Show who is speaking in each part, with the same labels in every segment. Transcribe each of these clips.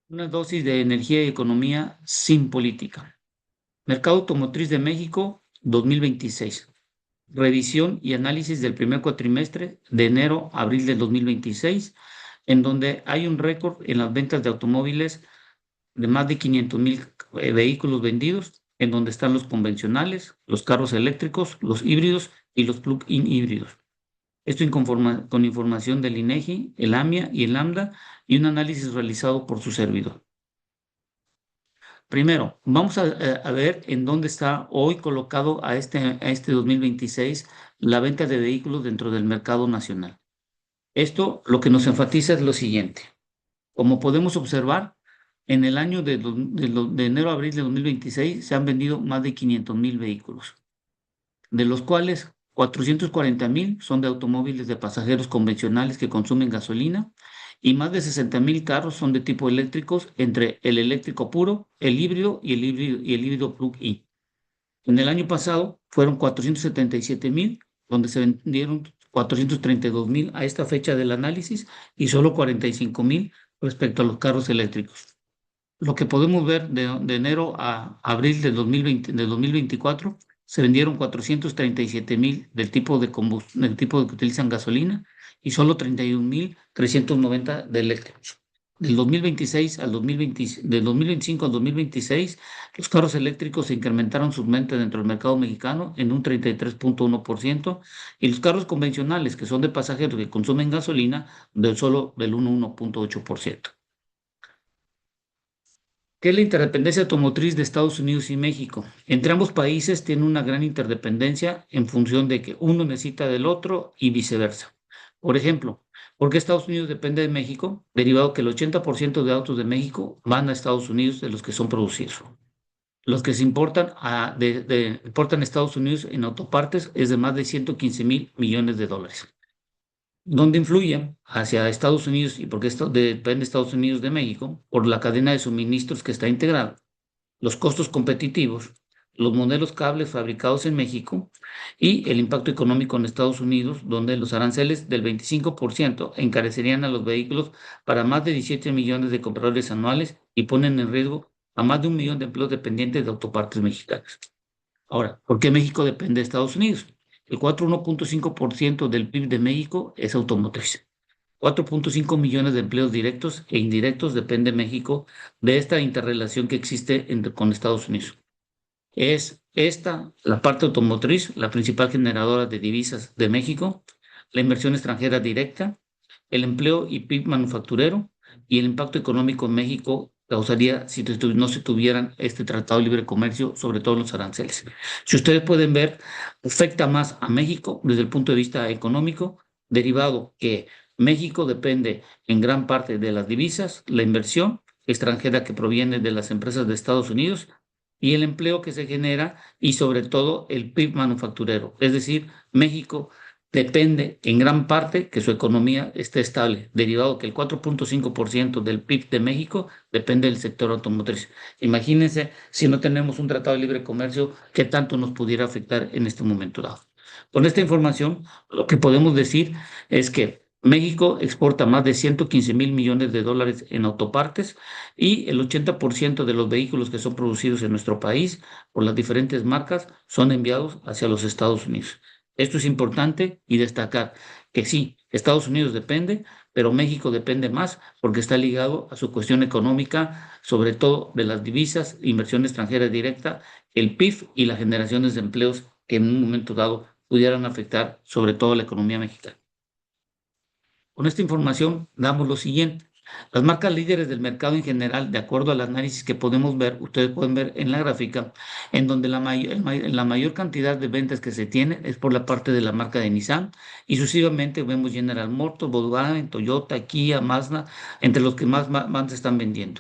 Speaker 1: Una dosis de energía y economía sin política. Mercado automotriz de México 2026. Revisión y análisis del primer cuatrimestre de enero a abril del 2026, en donde hay un récord en las ventas de automóviles de más de 500,000 vehículos vendidos, en donde están los convencionales, los carros eléctricos, los híbridos y los plug-in híbridos. Esto con información del INEGI, el AMIA y el Lambda y un análisis realizado por su servidor. Primero, vamos a ver en dónde está hoy colocado a este 2026 la venta de vehículos dentro del mercado nacional. Esto lo que nos enfatiza es lo siguiente. Como podemos observar, en el año de enero a abril de 2026 se han vendido más de 500,000 vehículos, de los cuales 440,000 son de automóviles de pasajeros convencionales que consumen gasolina y más de 60,000 carros son de tipo eléctricos entre el eléctrico puro, el híbrido y el híbrido plug-in. En el año pasado fueron 477,000, donde se vendieron 432,000 a esta fecha del análisis y solo 45,000 respecto a los carros eléctricos. Lo que podemos ver de enero a abril del 2024, se vendieron 437,000 del tipo de que utilizan gasolina y solo 31,390 de eléctricos. Del 2025 al 2026, los carros eléctricos se incrementaron su venta dentro del mercado mexicano en un 33,1% y los carros convencionales, que son de pasajeros que consumen gasolina, solo del 1,8%. ¿Qué es la interdependencia automotriz de Estados Unidos y México? Entre ambos países tiene una gran interdependencia en función de que uno necesita del otro y viceversa. Por ejemplo, ¿por qué Estados Unidos depende de México? Derivado que el 80% de autos de México van a Estados Unidos de los que son producidos. Los que se importan a Estados Unidos en autopartes es de más de 115,000 millones de dólares. ¿Dónde influye hacia Estados Unidos y porque esto depende Estados Unidos de México por la cadena de suministros que está integrada, los costos competitivos, los modelos cables fabricados en México y el impacto económico en Estados Unidos, donde los aranceles del 25% encarecerían a los vehículos para más de 17 millones de compradores anuales y ponen en riesgo a más de 1 millón de empleos dependientes de autopartes mexicanas. Ahora, ¿por qué México depende de Estados Unidos? El 4,1% del PIB de México es automotriz. 4,5 millones de empleos directos e indirectos depende México de esta interrelación que existe con Estados Unidos. Es esta, la parte automotriz, la principal generadora de divisas de México, la inversión extranjera directa, el empleo y PIB manufacturero y el impacto económico en México causaría si no se tuvieran este tratado de libre comercio, sobre todo los aranceles. Si ustedes pueden ver, afecta más a México desde el punto de vista económico, derivado que México depende en gran parte de las divisas, la inversión extranjera que proviene de las empresas de Estados Unidos y el empleo que se genera y sobre todo el PIB manufacturero. Es decir, México depende en gran parte que su economía esté estable, derivado que el 4,5% del PIB de México depende del sector automotriz. Imagínense si no tenemos un tratado de libre comercio, qué tanto nos pudiera afectar en este momento dado. Con esta información, lo que podemos decir es que México exporta más de 115,000 millones de dólares en autopartes y el 80% de los vehículos que son producidos en nuestro país por las diferentes marcas son enviados hacia los Estados Unidos. Esto es importante y destacar que sí, Estados Unidos depende, pero México depende más porque está ligado a su cuestión económica, sobre todo de las divisas, inversión extranjera directa, el PIB y las generaciones de empleos que en un momento dado pudieran afectar sobre todo la economía mexicana. Con esta información damos lo siguiente. Las marcas líderes del mercado en general, de acuerdo al análisis que podemos ver, ustedes pueden ver en la gráfica, en donde la mayor cantidad de ventas que se tiene es por la parte de la marca de Nissan y sucesivamente vemos General Motors, Volkswagen, Toyota, Kia, Mazda, entre los que más se están vendiendo.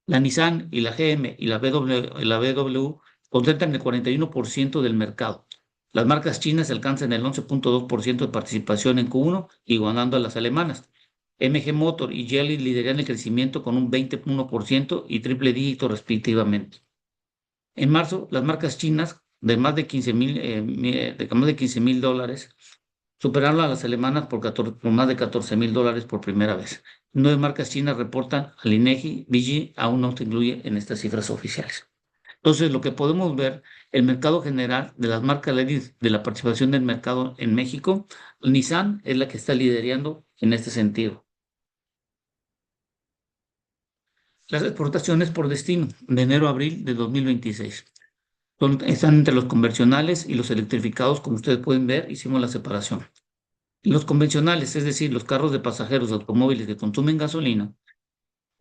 Speaker 1: La Nissan y la GM y la BMW concentran el 41% del mercado. Las marcas chinas alcanzan el 11,2% de participación en Q1, igualando a las alemanas. MG Motor y Geely lideran el crecimiento con un 20,1% y triple dígito respectivamente. En marzo, las marcas chinas de más de 15,000 $15,000 superaron a las alemanas por más de $14,000 por primera vez. 9 marcas chinas reportan al INEGI, BG aún no se incluye en estas cifras oficiales. Entonces, lo que podemos ver, el mercado general de las marcas líderes de la participación del mercado en México, Nissan es la que está liderando en este sentido. Las exportaciones por destino de enero a abril de 2026 están entre los convencionales y los electrificados, como ustedes pueden ver, hicimos la separación. Los convencionales, es decir, los carros de pasajeros de automóviles que consumen gasolina,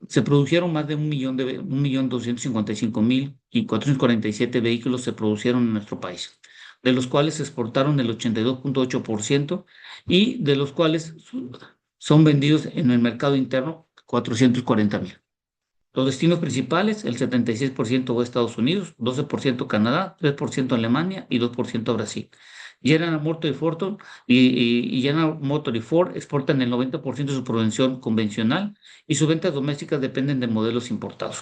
Speaker 1: se produjeron más de 1.255.447 vehículos se producieron en nuestro país, de los cuales se exportaron el 82,8% y de los cuales son vendidos en el mercado interno 440,000. Los destinos principales, el 76% va a Estados Unidos, 12% Canadá, 3% Alemania y 2% Brasil. General Motors y General Motors y Ford exportan el 90% de su producción convencional y sus ventas domésticas dependen de modelos importados.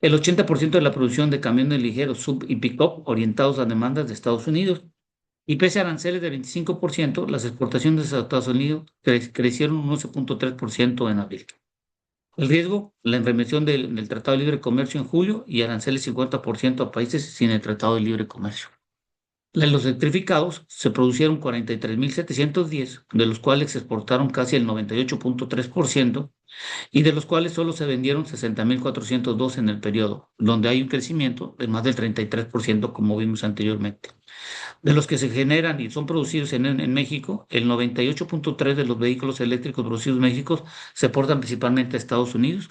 Speaker 1: El 80% de la producción de camiones ligeros, sub y pick-up orientados a demandas de Estados Unidos. Y pese a aranceles de 25%, las exportaciones a Estados Unidos crecieron un 11,3% en abril. El riesgo, la remisión del Tratado de Libre Comercio en julio y aranceles 50% a países sin el Tratado de Libre Comercio. Los electrificados se producieron 43,710, de los cuales se exportaron casi el 98,3% y de los cuales solo se vendieron 60,402 en el periodo, donde hay un crecimiento de más del 33%, como vimos anteriormente. De los que se generan y son producidos en México, el 98,3% de los vehículos eléctricos producidos en México se portan principalmente a Estados Unidos.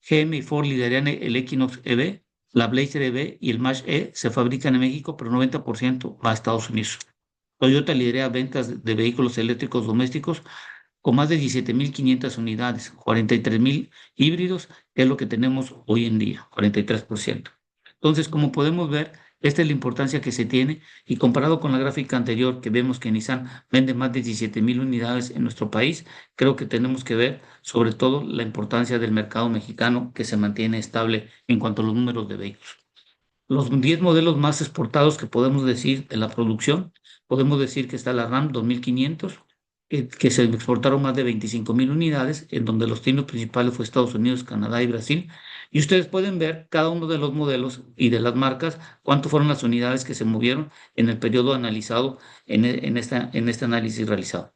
Speaker 1: GM y Ford lideran el Equinox EV, la Blazer EV y el March E se fabrican en México, pero 90% va a Estados Unidos. Toyota lidera ventas de vehículos eléctricos domésticos con más de 17,500 unidades, 43,000 híbridos, que es lo que tenemos hoy en día, 43%. Entonces, como podemos ver, esta es la importancia que se tiene y comparado con la gráfica anterior que vemos que Nissan vende más de 17,000 unidades en nuestro país, creo que tenemos que ver sobre todo la importancia del mercado mexicano que se mantiene estable en cuanto a los números de vehículos. Los 10 modelos más exportados que podemos decir de la producción, podemos decir que está la RAM 2500, que se exportaron más de 25,000 unidades, en donde los destinos principales fue Estados Unidos, Canadá y Brasil. Y ustedes pueden ver cada uno de los modelos y de las marcas, cuánto fueron las unidades que se movieron en el periodo analizado en este análisis realizado.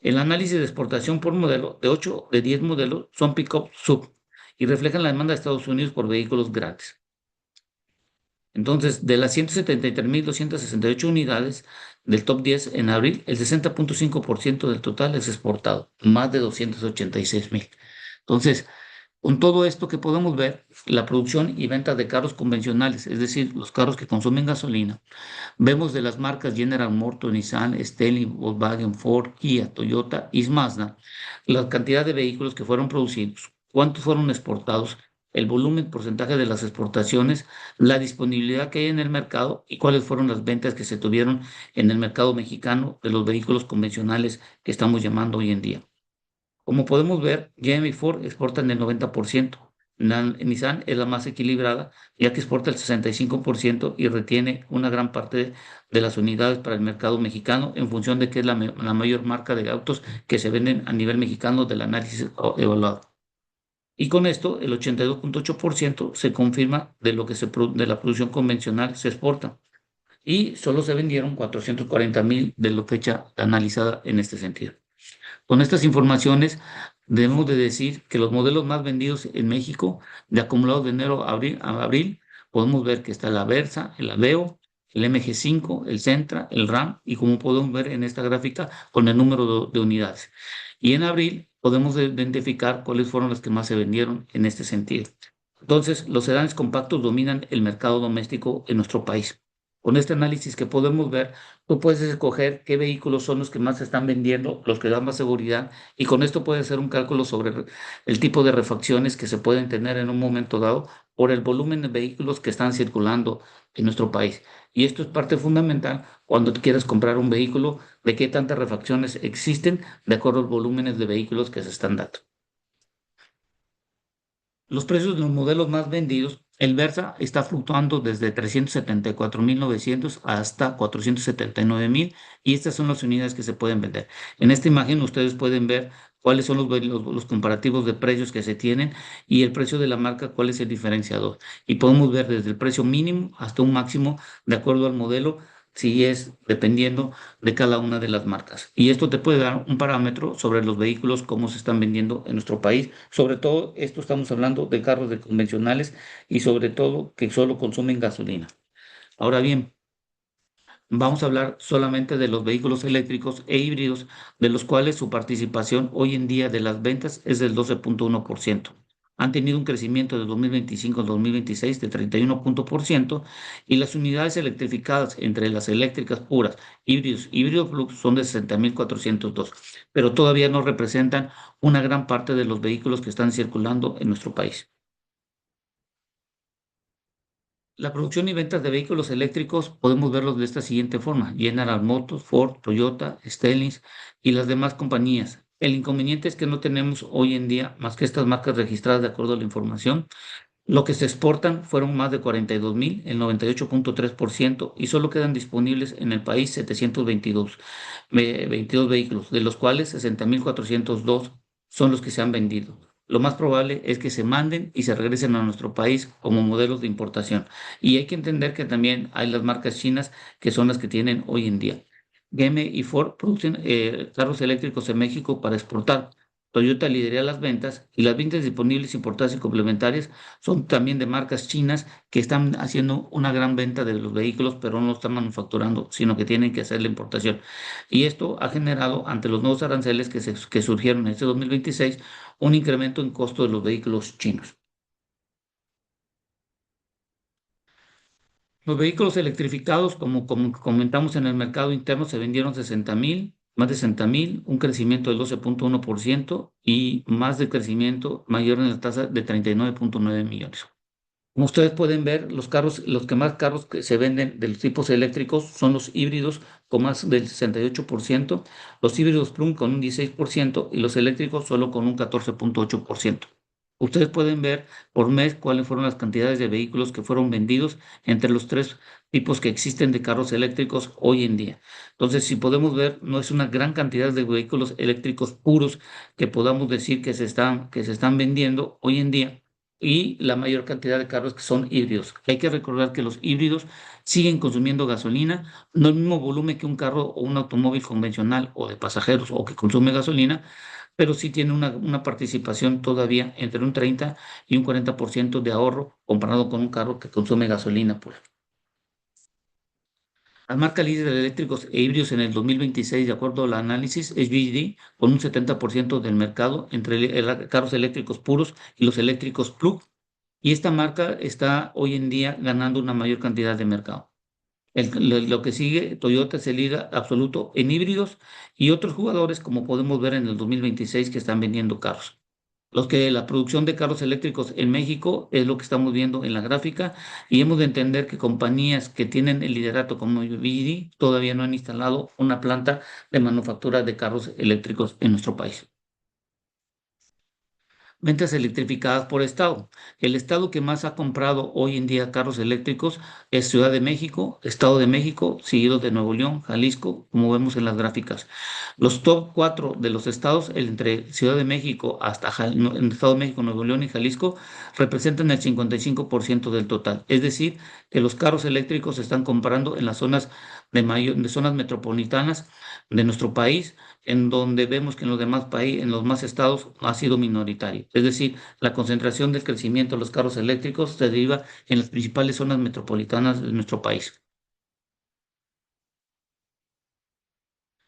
Speaker 1: El análisis de exportación por modelo, de 8 de 10 modelos, son pick-up sub y reflejan la demanda de Estados Unidos por vehículos grandes. Entonces, de las 173,268 unidades del top 10 en abril, el 60,5% del total es exportado, más de 286,000. Entonces, con todo esto que podemos ver, la producción y venta de carros convencionales, es decir, los carros que consumen gasolina, vemos de las marcas General Motors, Nissan, Stellantis, Volkswagen, Ford, Kia, Toyota y Mazda, la cantidad de vehículos que fueron producidos, cuántos fueron exportados, el volumen, porcentaje de las exportaciones, la disponibilidad que hay en el mercado y cuáles fueron las ventas que se tuvieron en el mercado mexicano de los vehículos convencionales que estamos llamando hoy en día. Como podemos ver, GM y Ford exportan el 90%. Nissan es la más equilibrada, ya que exporta el 65% y retiene una gran parte de las unidades para el mercado mexicano en función de que es la mayor marca de autos que se venden a nivel mexicano del análisis evaluado. Y con esto, el 82,8% se confirma de lo que de la producción convencional se exporta. Y solo se vendieron 440,000 de la fecha analizada en este sentido. Con estas informaciones, debemos de decir que los modelos más vendidos en México, de acumulados de enero a abril, podemos ver que está la Versa, el Aveo, el MG5, el Sentra, el RAM, y como podemos ver en esta gráfica, con el número de unidades. Y en abril podemos identificar cuáles fueron las que más se vendieron en este sentido. Entonces, los sedanes compactos dominan el mercado doméstico en nuestro país. Con este análisis que podemos ver, tú puedes escoger qué vehículos son los que más se están vendiendo, los que dan más seguridad, y con esto puedes hacer un cálculo sobre el tipo de refacciones que se pueden tener en un momento dado por el volumen de vehículos que están circulando en nuestro país. Y esto es parte fundamental cuando quieras comprar un vehículo, de qué tantas refacciones existen de acuerdo a los volúmenes de vehículos que se están dando. Los precios de los modelos más vendidos El Versa está fluctuando desde 374.900 hasta 479.000 y estas son las unidades que se pueden vender. En esta imagen ustedes pueden ver cuáles son los comparativos de precios que se tienen y el precio de la marca, cuál es el diferenciador. Y podemos ver desde el precio mínimo hasta un máximo de acuerdo al modelo, si es dependiendo de cada una de las marcas. Y esto te puede dar un parámetro sobre los vehículos, cómo se están vendiendo en nuestro país. Sobre todo, esto estamos hablando de carros de convencionales y sobre todo que solo consumen gasolina. Ahora bien, vamos a hablar solamente de los vehículos eléctricos e híbridos, de los cuales su participación hoy en día de las ventas es del 12.1%. Han tenido un crecimiento de 2025 al 2026 de 31% y las unidades electrificadas entre las eléctricas puras, híbridos y híbridos plug son de 60.402, pero todavía no representan una gran parte de los vehículos que están circulando en nuestro país. La producción y ventas de vehículos eléctricos podemos verlos de esta siguiente forma: General Motors, Ford, Toyota, Stellantis y las demás compañías. El inconveniente es que no tenemos hoy en día más que estas marcas registradas de acuerdo a la información. Lo que se exportan fueron más de 42.000, el 98.3%, y solo quedan disponibles en el país 722 vehículos, de los cuales 60.402 son los que se han vendido. Lo más probable es que se manden y se regresen a nuestro país como modelos de importación. Y hay que entender que también hay las marcas chinas que son las que tienen hoy en día. GM y Ford producen carros eléctricos en México para exportar. Toyota lidera las ventas y las ventas disponibles, importadas y complementarias son también de marcas chinas que están haciendo una gran venta de los vehículos, pero no están manufacturando, sino que tienen que hacer la importación. Y esto ha generado, ante los nuevos aranceles que surgieron en este 2026, un incremento en costo de los vehículos chinos. Los vehículos electrificados, como comentamos en el mercado interno, se vendieron 60.000, más de 60.000, un crecimiento del 12.1% y más de crecimiento mayor en la tasa de 39.9 millones. Como ustedes pueden ver, los que más carros que se venden de los tipos eléctricos son los híbridos con más del 68%, los híbridos plug con un 16% y los eléctricos solo con un 14.8%. Ustedes pueden ver por mes cuáles fueron las cantidades de vehículos que fueron vendidos entre los tres tipos que existen de carros eléctricos hoy en día. Entonces, si podemos ver, no es una gran cantidad de vehículos eléctricos puros que podamos decir que se están vendiendo hoy en día y la mayor cantidad de carros que son híbridos. Hay que recordar que los híbridos siguen consumiendo gasolina, no el mismo volumen que un carro o un automóvil convencional o de pasajeros o que consume gasolina, pero sí tiene una participación todavía entre un 30 y un 40% de ahorro comparado con un carro que consume gasolina pura. La marca líder de eléctricos e híbridos en el 2026, de acuerdo al análisis, es GD, con un 70% del mercado entre carros eléctricos puros y los eléctricos plug. Y esta marca está hoy en día ganando una mayor cantidad de mercado. Lo que sigue, Toyota es el líder absoluto en híbridos y otros jugadores, como podemos ver en el 2026, que están vendiendo carros. La producción de carros eléctricos en México es lo que estamos viendo en la gráfica y hemos de entender que compañías que tienen el liderato como BYD todavía no han instalado una planta de manufactura de carros eléctricos en nuestro país. Ventas electrificadas por estado. El estado que más ha comprado hoy en día carros eléctricos es Ciudad de México, Estado de México, seguido de Nuevo León, Jalisco, como vemos en las gráficas. Los top 4 de los estados, entre Ciudad de México hasta en Estado de México, Nuevo León y Jalisco, representan el 55% del total. Es decir, que los carros eléctricos se están comprando en las zonas de zonas metropolitanas de nuestro país, en donde vemos que en los demás países, en los más estados, ha sido minoritario. Es decir, la concentración del crecimiento de los carros eléctricos se deriva en las principales zonas metropolitanas de nuestro país.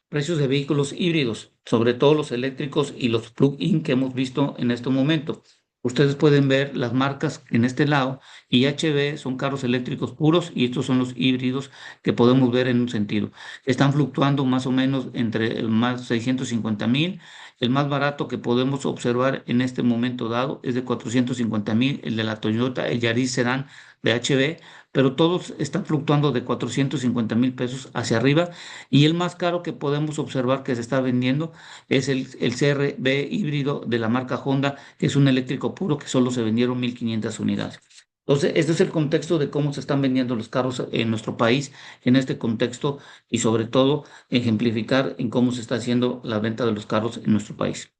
Speaker 1: Precios de vehículos híbridos, sobre todo los eléctricos y los plug-in que hemos visto en este momento. Ustedes pueden ver las marcas en este lado y HB son carros eléctricos puros y estos son los híbridos que podemos ver en un sentido. Están fluctuando más o menos entre el más 650.000. El más barato que podemos observar en este momento dado es de 450.000, el de la Toyota, el Yaris Sedan de HB, pero todos están fluctuando de 450.000 pesos hacia arriba y el más caro que podemos observar que se está vendiendo es el CR-V híbrido de la marca Honda, que es un eléctrico puro que solo se vendieron 1.500 unidades. Entonces, este es el contexto de cómo se están vendiendo los carros en nuestro país, en este contexto y sobre todo ejemplificar en cómo se está haciendo la venta de los carros en nuestro país.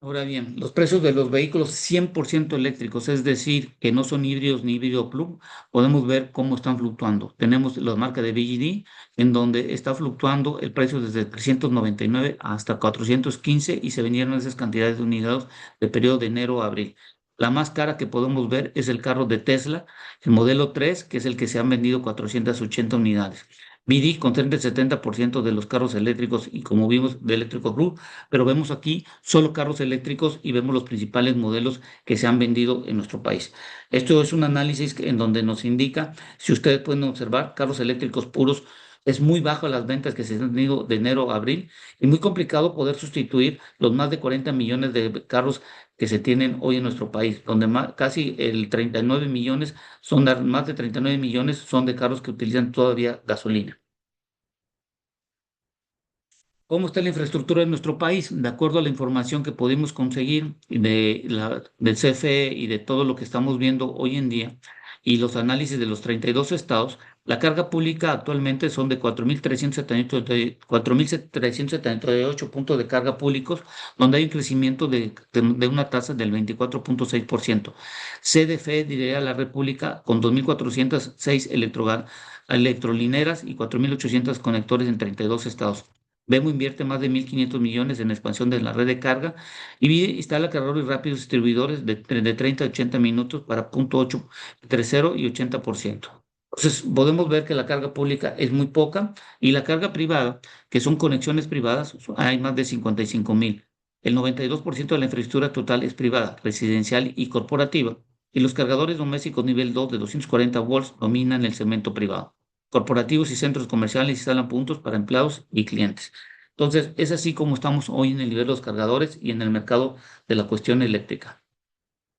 Speaker 1: Ahora bien, los precios de los vehículos 100% eléctricos, es decir, que no son híbridos ni híbrido plug, podemos ver cómo están fluctuando. Tenemos la marca de BYD, en donde está fluctuando el precio desde 399 hasta 415 y se vendieron esas cantidades de unidades de periodo de enero a abril. La más cara que podemos ver es el carro de Tesla, el modelo 3, que es el que se han vendido 480 unidades. BYD contempla el 70% de los carros eléctricos y como vimos de eléctrico blue, pero vemos aquí solo carros eléctricos y vemos los principales modelos que se han vendido en nuestro país. Esto es un análisis en donde nos indica, si ustedes pueden observar, carros eléctricos puros, es muy bajo las ventas que se han tenido de enero a abril y muy complicado poder sustituir los más de 40 millones de carros que se tienen hoy en nuestro país, donde casi el 39 millones más de 39 millones son de carros que utilizan todavía gasolina. ¿Cómo está la infraestructura en nuestro país? De acuerdo a la información que pudimos conseguir del CFE y de todo lo que estamos viendo hoy en día y los análisis de los 32 estados, la carga pública actualmente son de 4.378 puntos de carga públicos, donde hay un crecimiento de una tasa del 24,6%. CDF diría la República con 2.406 electrolineras y 4.800 conectores en 32 estados. Vemo invierte más de 1.500 millones en expansión de la red de carga y instala cargadores rápidos distribuidores de 30 a 80 minutos para punto 8, entre 0 y 80%. Entonces, podemos ver que la carga pública es muy poca y la carga privada, que son conexiones privadas, hay más de 55.000. El 92% de la infraestructura total es privada, residencial y corporativa, y los cargadores domésticos nivel 2 de 240 volts dominan el segmento privado. Corporativos y centros comerciales instalan puntos para empleados y clientes. Entonces, es así como estamos hoy en el nivel de los cargadores y en el mercado de la cuestión eléctrica.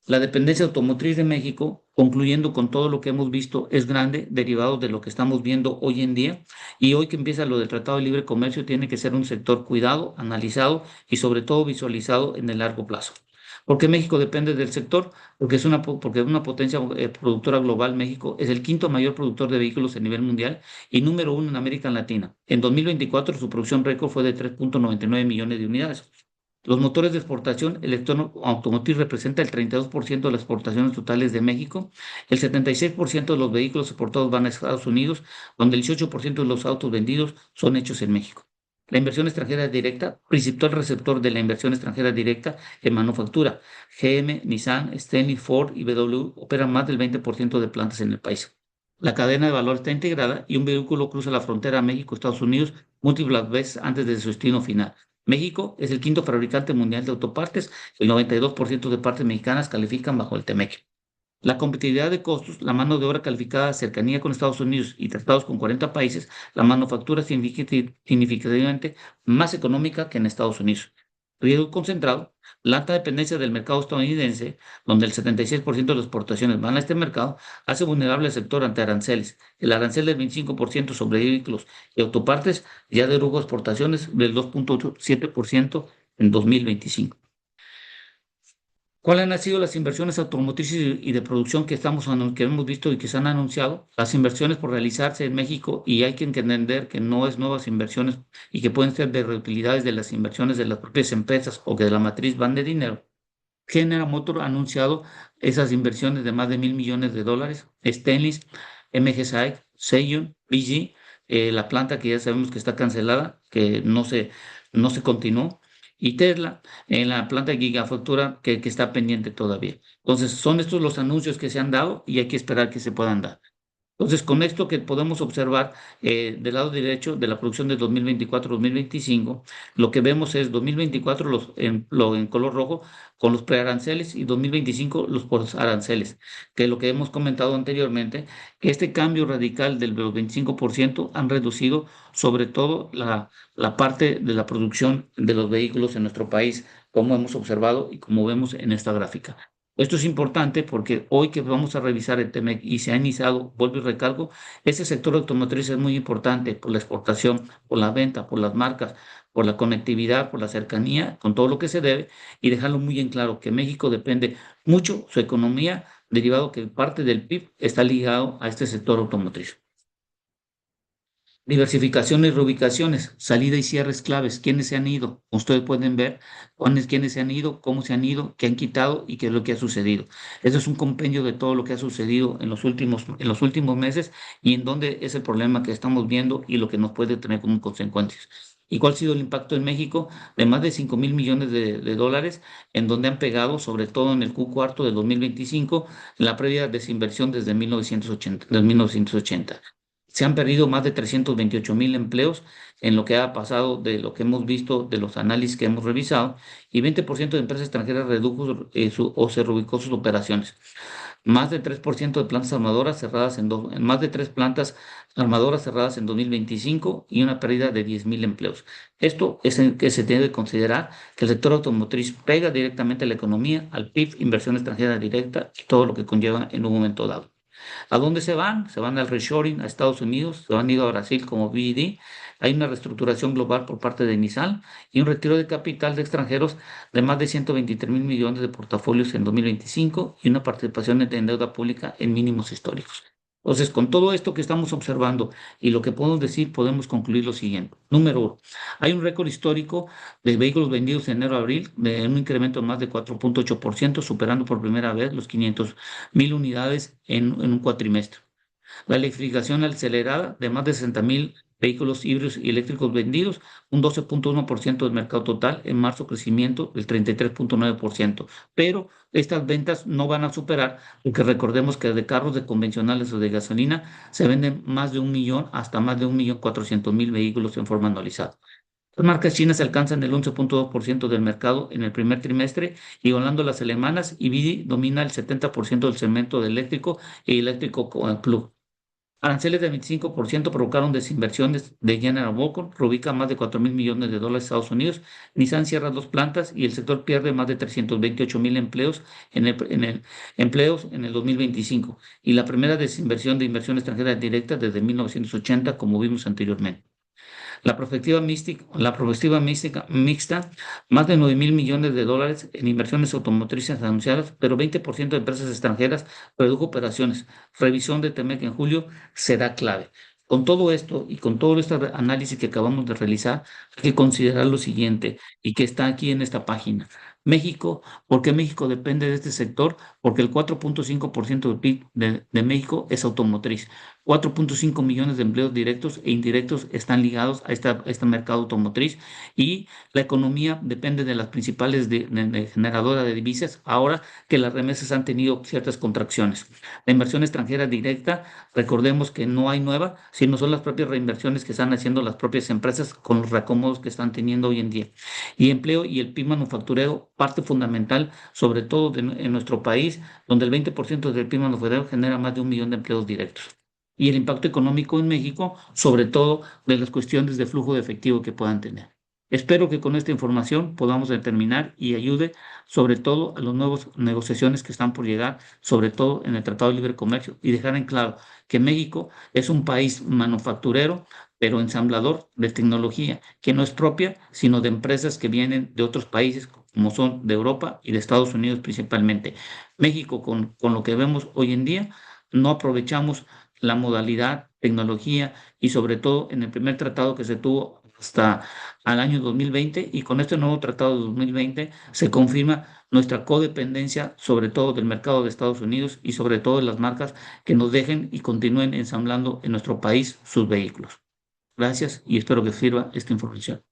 Speaker 1: La dependencia automotriz de México, concluyendo con todo lo que hemos visto, es grande, derivado de lo que estamos viendo hoy en día. Y hoy que empieza lo del Tratado de Libre Comercio, tiene que ser un sector cuidado, analizado y sobre todo visualizado en el largo plazo. ¿Por qué México depende del sector? Porque es una potencia productora global. México es el quinto mayor productor de vehículos a nivel mundial y número uno en América Latina. En 2024 su producción récord fue de 3,99 millones de unidades. Los motores de exportación, el sector automotriz representa el 32% de las exportaciones totales de México. El 76% de los vehículos exportados van a Estados Unidos, donde el 18% de los autos vendidos son hechos en México. La inversión extranjera directa, principal receptor de la inversión extranjera directa en manufactura. GM, Nissan, Stellantis, Ford y BMW operan más del 20% de plantas en el país. La cadena de valor está integrada y un vehículo cruza la frontera a México-Estados Unidos múltiples veces antes de su destino final. México es el quinto fabricante mundial de autopartes. El 92% de partes mexicanas califican bajo el TEMEC. La competitividad de costos, la mano de obra calificada, cercanía con Estados Unidos y tratados con 40 países, la manufactura significativamente más económica que en Estados Unidos. Riesgo concentrado, la alta dependencia del mercado estadounidense, donde el 76% de las exportaciones van a este mercado, hace vulnerable al sector ante aranceles. El arancel del 25% sobre vehículos y autopartes ya redujo exportaciones del 2,7% en 2025. ¿Cuáles han sido las inversiones automotrices y de producción que hemos visto y que se han anunciado? Las inversiones por realizarse en México y hay que entender que no es nuevas inversiones y que pueden ser de reutilidades de las inversiones de las propias empresas o que de la matriz van de dinero. General Motors ha anunciado esas inversiones de más de $1.000 millones. Stellantis, MGSI, Seiyu, BG, la planta que ya sabemos que está cancelada, que no se continuó, y Tesla en la planta de gigafactura que está pendiente todavía. Entonces, son estos los anuncios que se han dado y hay que esperar que se puedan dar. Entonces, con esto que podemos observar del lado derecho de la producción de 2024-2025, lo que vemos es 2024 en color rojo con los prearanceles y 2025 los posaranceles, que es lo que hemos comentado anteriormente, que este cambio radical del 25% han reducido sobre todo la parte de la producción de los vehículos en nuestro país, como hemos observado y como vemos en esta gráfica. Esto es importante porque hoy que vamos a revisar el TEMEC y se ha iniciado, vuelvo y recalco, este sector automotriz es muy importante por la exportación, por la venta, por las marcas, por la conectividad, por la cercanía, con todo lo que se debe, y dejarlo muy en claro que México depende mucho su economía, derivado que parte del PIB está ligado a este sector automotriz. Diversificación y reubicaciones, salida y cierres claves, quiénes se han ido. Ustedes pueden ver quiénes se han ido, cómo se han ido, qué han quitado y qué es lo que ha sucedido. Eso es un compendio de todo lo que ha sucedido en los últimos meses y en dónde es el problema que estamos viendo y lo que nos puede tener como consecuencias. ¿Y cuál ha sido el impacto en México? De más de 5.000 millones de dólares, en donde han pegado, sobre todo en el Q4 de 2025, la previa desinversión desde 1980, desde 1980. Se han perdido más de 328.000 empleos en lo que ha pasado de lo que hemos visto de los análisis que hemos revisado y 20% de empresas extranjeras redujo o se reubicó sus operaciones. Más de 3% de plantas armadoras cerradas más de 3 plantas armadoras cerradas en 2025 y una pérdida de 10.000 empleos. Esto es el que se debe considerar que el sector automotriz pega directamente a la economía, al PIB, inversión extranjera directa y todo lo que conlleva en un momento dado. ¿A dónde se van? Se van al reshoring, a Estados Unidos, se han ido a Brasil como BD. Hay una reestructuración global por parte de Nissan y un retiro de capital de extranjeros de más de 123.000 millones de portafolios en 2025 y una participación en deuda pública en mínimos históricos. Entonces, con todo esto que estamos observando y lo que podemos decir, podemos concluir lo siguiente. Número uno, hay un récord histórico de vehículos vendidos en enero-abril de un incremento de más de 4.8%, superando por primera vez los 500.000 unidades en un cuatrimestre. La electrificación acelerada de más de 60.000 vehículos híbridos y eléctricos vendidos, un 12.1% del mercado total, en marzo crecimiento del 33.9%. Pero estas ventas no van a superar, porque recordemos que de carros de convencionales o de gasolina se venden más de 1 millón hasta más de 1.400.000 vehículos en forma anualizada. Las marcas chinas alcanzan el 11.2% del mercado en el primer trimestre, igualando las alemanas, y Bidi domina el 70% del segmento de eléctrico y eléctrico club. Aranceles de 25% provocaron desinversiones de General Motors, reubica más de 4.000 millones de dólares a Estados Unidos. Nissan cierra 2 plantas y el sector pierde más de 328.000 empleos empleos en el 2025 y la primera desinversión de inversión extranjera directa desde 1980, como vimos anteriormente. Mixta, más de 9.000 millones de dólares en inversiones automotrices anunciadas, pero 20% de empresas extranjeras redujo operaciones. Revisión de Temec en julio será clave. Con todo esto y con todo este análisis que acabamos de realizar, hay que considerar lo siguiente y que está aquí en esta página. México, ¿por qué México depende de este sector? Porque el 4.5% del PIB de México es automotriz. 4.5 millones de empleos directos e indirectos están ligados a este mercado automotriz y la economía depende de las principales generadoras de divisas, ahora que las remesas han tenido ciertas contracciones. La inversión extranjera directa, recordemos que no hay nueva, sino son las propias reinversiones que están haciendo las propias empresas con los reacomodos que están teniendo hoy en día. Y empleo y el PIB manufacturero, parte fundamental, sobre todo en nuestro país, donde el 20% del PIB manufacturero genera más de 1 millón de empleos directos y el impacto económico en México, sobre todo de las cuestiones de flujo de efectivo que puedan tener. Espero que con esta información podamos determinar y ayude sobre todo a las nuevas negociaciones que están por llegar, sobre todo en el Tratado de Libre Comercio, y dejar en claro que México es un país manufacturero, pero ensamblador de tecnología, que no es propia, sino de empresas que vienen de otros países, como son de Europa y de Estados Unidos principalmente. México, con lo que vemos hoy en día, no aprovechamos la modalidad, tecnología y sobre todo en el primer tratado que se tuvo hasta al año 2020 y con este nuevo tratado de 2020 se confirma nuestra codependencia sobre todo del mercado de Estados Unidos y sobre todo de las marcas que nos dejen y continúen ensamblando en nuestro país sus vehículos. Gracias y espero que sirva esta información.